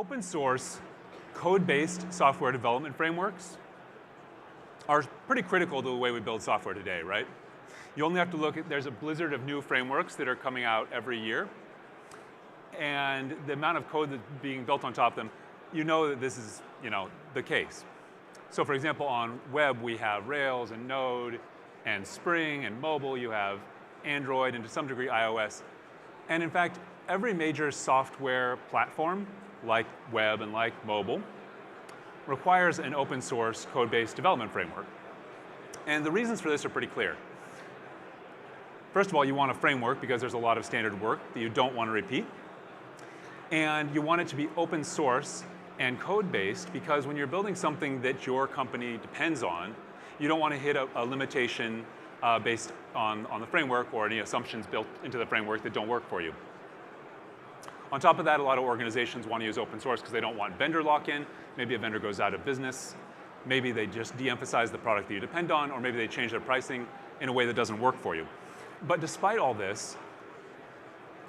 Open source, code-based software development frameworks are pretty critical to the way we build software today, right? You only have to look at, there's a blizzard of new frameworks that are coming out every year. And the amount of code that's being built on top of them, you know that this is, the case. So for example, on web, we have Rails and Node and Spring, and mobile, you have Android, and to some degree, iOS. And in fact, every major software platform, like web and like mobile, requires an open source code-based development framework. And the reasons for this are pretty clear. First of all, you want a framework because there's a lot of standard work that you don't want to repeat. And you want it to be open source and code-based because when you're building something that your company depends on, you don't want to hit a limitation based on the framework or any assumptions built into the framework that don't work for you. On top of that, a lot of organizations want to use open source because they don't want vendor lock-in. Maybe a vendor goes out of business. Maybe they just de-emphasize the product that you depend on, or maybe they change their pricing in a way that doesn't work for you. But despite all this,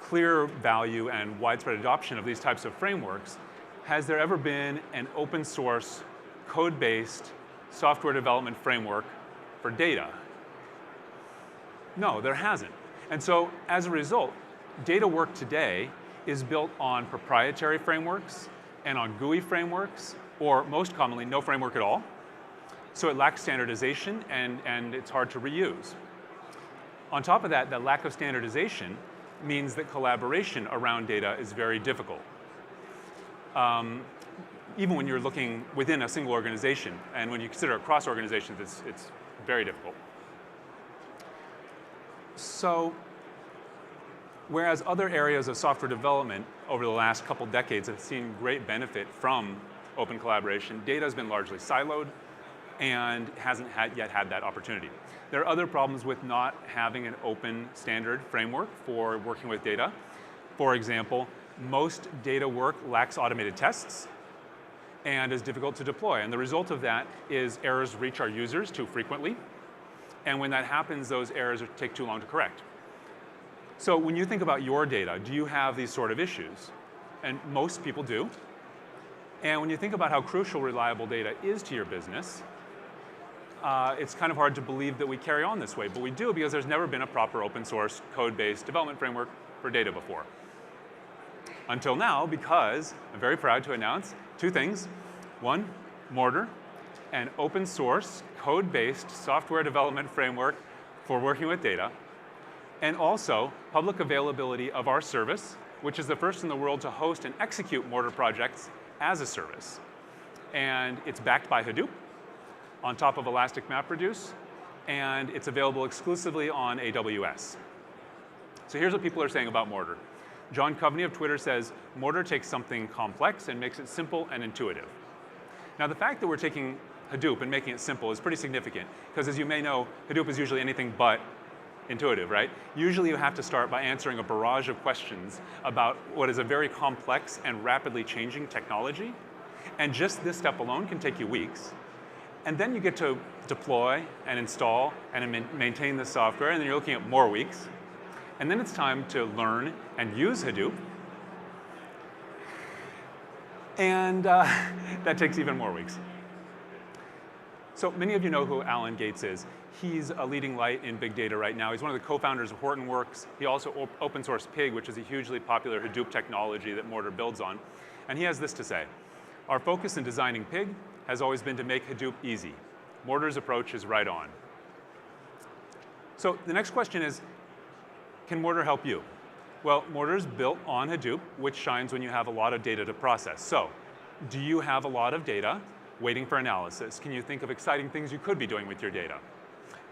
clear value and widespread adoption of these types of frameworks, has there ever been an open source, code-based software development framework for data? No, there hasn't. And so as a result, data work today is built on proprietary frameworks and on GUI frameworks, or most commonly, no framework at all. So it lacks standardization and it's hard to reuse. On top of that, the lack of standardization means that collaboration around data is very difficult. Even when you're looking within a single organization, and when you consider across organizations, it's very difficult. So, whereas other areas of software development over the last couple decades have seen great benefit from open collaboration, data has been largely siloed and hasn't yet had that opportunity. There are other problems with not having an open standard framework for working with data. For example, most data work lacks automated tests and is difficult to deploy. And the result of that is errors reach our users too frequently. And when that happens, those errors take too long to correct. So when you think about your data, do you have these sort of issues? And most people do. And when you think about how crucial reliable data is to your business, it's kind of hard to believe that we carry on this way, but we do because there's never been a proper open source code-based development framework for data before. Until now, because I'm very proud to announce two things. One, Mortar, an open source code-based software development framework for working with data, and also public availability of our service, which is the first in the world to host and execute Mortar projects as a service. And it's backed by Hadoop on top of Elastic MapReduce, and it's available exclusively on AWS. So here's what people are saying about Mortar. John Coveney of Twitter says, Mortar takes something complex and makes it simple and intuitive. Now the fact that we're taking Hadoop and making it simple is pretty significant, because as you may know, Hadoop is usually anything but intuitive, right? Usually you have to start by answering a barrage of questions about what is a very complex and rapidly changing technology. And just this step alone can take you weeks. And then you get to deploy and install and maintain the software, and then you're looking at more weeks. And then it's time to learn and use Hadoop. And that takes even more weeks. So many of you know who Alan Gates is. He's a leading light in big data right now. He's one of the co-founders of Hortonworks. He also open sourced Pig, which is a hugely popular Hadoop technology that Mortar builds on. And he has this to say: our focus in designing Pig has always been to make Hadoop easy. Mortar's approach is right on. So the next question is, can Mortar help you? Well, Mortar's built on Hadoop, which shines when you have a lot of data to process. So do you have a lot of data waiting for analysis? Can you think of exciting things you could be doing with your data?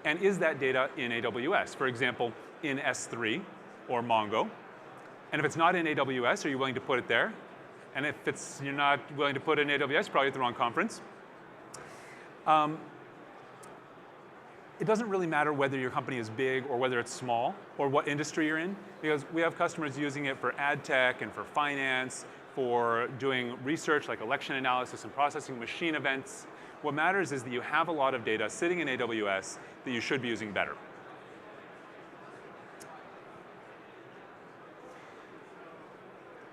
And is that data in AWS? For example, in S3 or Mongo? And if it's not in AWS, are you willing to put it there? And if you're not willing to put it in AWS, probably at the wrong conference. It doesn't really matter whether your company is big or whether it's small or what industry you're in, because we have customers using it for ad tech and for finance, for doing research like election analysis and processing machine events. What matters is that you have a lot of data sitting in AWS that you should be using better.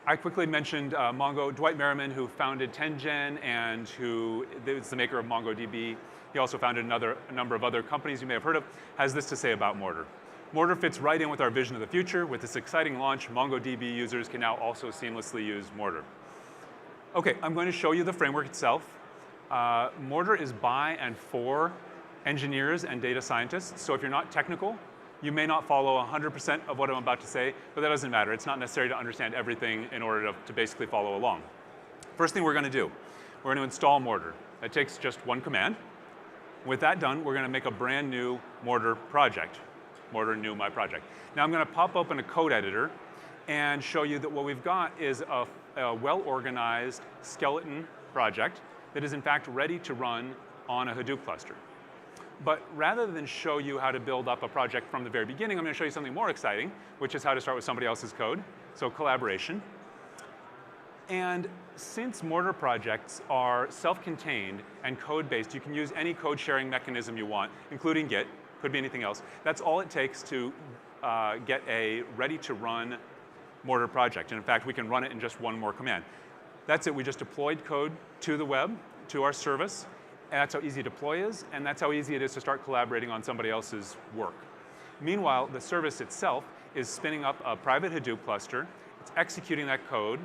I quickly mentioned Mongo. Dwight Merriman, who founded 10gen and who is the maker of MongoDB, he also founded a number of other companies you may have heard of, has this to say about Mortar. Mortar fits right in with our vision of the future. With this exciting launch, MongoDB users can now also seamlessly use Mortar. Okay, I'm going to show you the framework itself. Mortar is by and for engineers and data scientists. So if you're not technical, you may not follow 100% of what I'm about to say, but that doesn't matter. It's not necessary to understand everything in order to basically follow along. First thing we're going to do, we're going to install Mortar. It takes just one command. With that done, we're going to make a brand new Mortar project. Mortar new my project. Now I'm going to pop open a code editor and show you that what we've got is a well-organized skeleton project that is in fact ready to run on a Hadoop cluster. But rather than show you how to build up a project from the very beginning, I'm going to show you something more exciting, which is how to start with somebody else's code, so collaboration. And since Mortar projects are self-contained and code-based, you can use any code sharing mechanism you want, including Git, could be anything else. That's all it takes to get a ready-to-run Mortar project. And in fact, we can run it in just one more command. That's it. We just deployed code to the web, to our service. And that's how easy deploy is, and that's how easy it is to start collaborating on somebody else's work. Meanwhile, the service itself is spinning up a private Hadoop cluster. It's executing that code.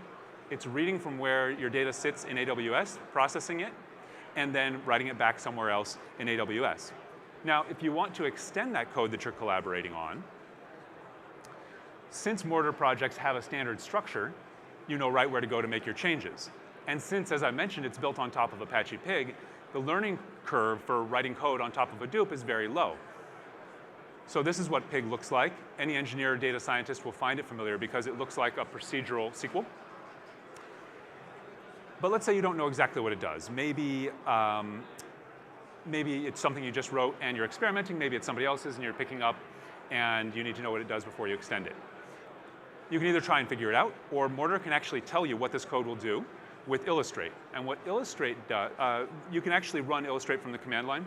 It's reading from where your data sits in AWS, processing it, and then writing it back somewhere else in AWS. Now, if you want to extend that code that you're collaborating on, since Mortar projects have a standard structure, you know right where to go to make your changes. And since, as I mentioned, it's built on top of Apache Pig, the learning curve for writing code on top of Hadoop is very low. So this is what Pig looks like. Any engineer or data scientist will find it familiar because it looks like a procedural SQL. But let's say you don't know exactly what it does. Maybe it's something you just wrote and you're experimenting. Maybe it's somebody else's and you're picking up and you need to know what it does before you extend it. You can either try and figure it out, or Mortar can actually tell you what this code will do with Illustrate. And what Illustrate does, you can actually run Illustrate from the command line.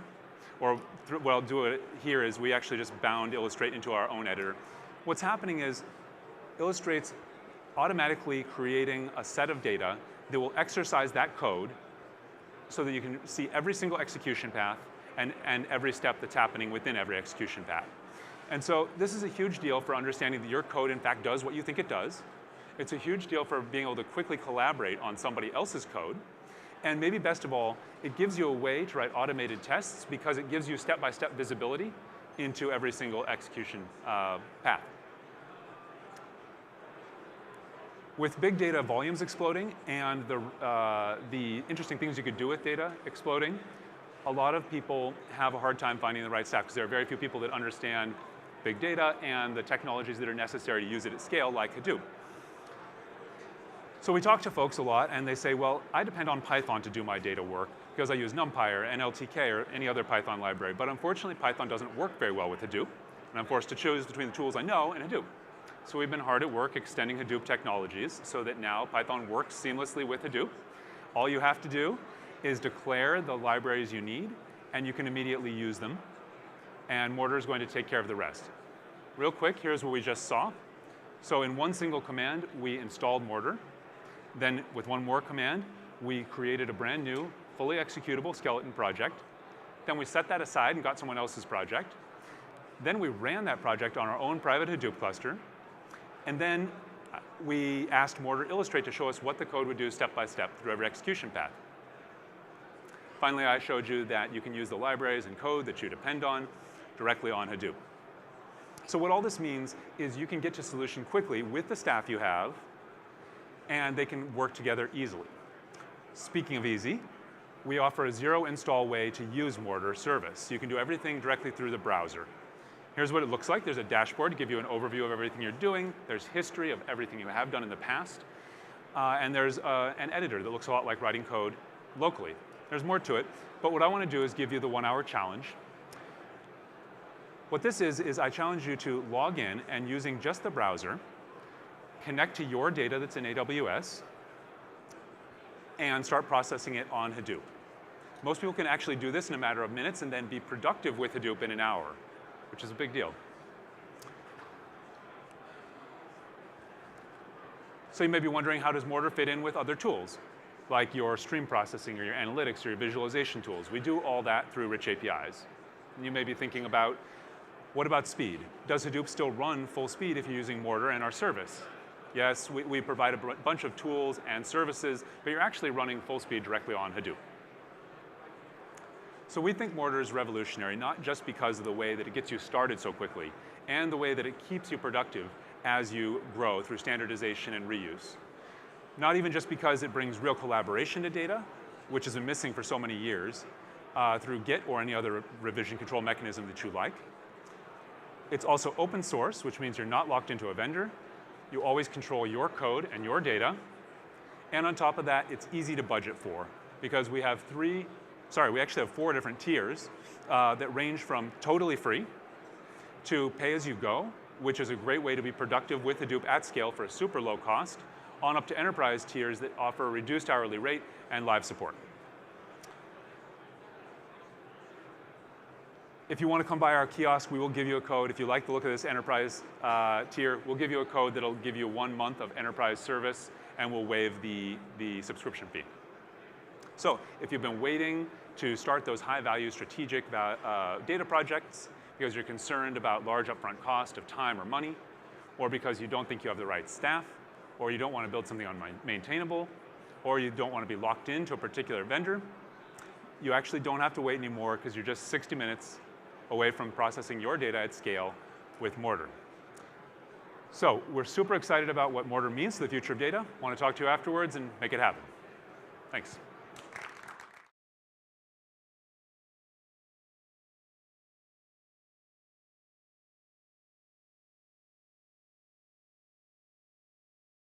Or what I'll do here is we actually just bound Illustrate into our own editor. What's happening is Illustrate's automatically creating a set of data that will exercise that code so that you can see every single execution path and every step that's happening within every execution path. And so this is a huge deal for understanding that your code, in fact, does what you think it does. It's a huge deal for being able to quickly collaborate on somebody else's code. And maybe best of all, it gives you a way to write automated tests because it gives you step-by-step visibility into every single execution path. With big data volumes exploding and the interesting things you could do with data exploding, a lot of people have a hard time finding the right staff because there are very few people that understand big data and the technologies that are necessary to use it at scale, like Hadoop. So we talk to folks a lot, and they say, well, I depend on Python to do my data work because I use NumPy or NLTK or any other Python library. But unfortunately, Python doesn't work very well with Hadoop, and I'm forced to choose between the tools I know and Hadoop. So we've been hard at work extending Hadoop technologies so that now Python works seamlessly with Hadoop. All you have to do is declare the libraries you need, and you can immediately use them. And Mortar is going to take care of the rest. Real quick, here's what we just saw. So in one single command, we installed Mortar. Then with one more command, we created a brand new, fully executable skeleton project. Then we set that aside and got someone else's project. Then we ran that project on our own private Hadoop cluster. And then we asked Mortar Illustrate to show us what the code would do step by step through every execution path. Finally, I showed you that you can use the libraries and code that you depend on directly on Hadoop. So what all this means is you can get to solution quickly with the staff you have, and they can work together easily. Speaking of easy, we offer a zero install way to use Mortar service. You can do everything directly through the browser. Here's what it looks like. There's a dashboard to give you an overview of everything you're doing. There's history of everything you have done in the past. And there's an editor that looks a lot like writing code locally. There's more to it, but what I want to do is give you the 1-hour challenge. What this is I challenge you to log in and using just the browser, connect to your data that's in AWS, and start processing it on Hadoop. Most people can actually do this in a matter of minutes and then be productive with Hadoop in an hour, which is a big deal. So you may be wondering, how does Mortar fit in with other tools, like your stream processing or your analytics or your visualization tools? We do all that through rich APIs. And you may be thinking about, what about speed? Does Hadoop still run full speed if you're using Mortar and our service? Yes, we provide a bunch of tools and services, but you're actually running full speed directly on Hadoop. So we think Mortar is revolutionary, not just because of the way that it gets you started so quickly, and the way that it keeps you productive as you grow through standardization and reuse. Not even just because it brings real collaboration to data, which has been missing for so many years, through Git or any other revision control mechanism that you like. It's also open source, which means you're not locked into a vendor. You always control your code and your data. And on top of that, it's easy to budget for, because we actually have 4 different tiers that range from totally free to pay as you go, which is a great way to be productive with Hadoop at scale for a super low cost, on up to enterprise tiers that offer a reduced hourly rate and live support. If you want to come by our kiosk, we will give you a code. If you like the look of this enterprise tier, we'll give you a code that'll give you 1 month of enterprise service, and we'll waive the subscription fee. So if you've been waiting to start those high-value strategic data projects because you're concerned about large upfront cost of time or money, or because you don't think you have the right staff, or you don't want to build something unmaintainable, or you don't want to be locked into a particular vendor, you actually don't have to wait anymore, because you're just 60 minutes away from processing your data at scale with Mortar. So we're super excited about what Mortar means to the future of data. Want to talk to you afterwards and make it happen. Thanks.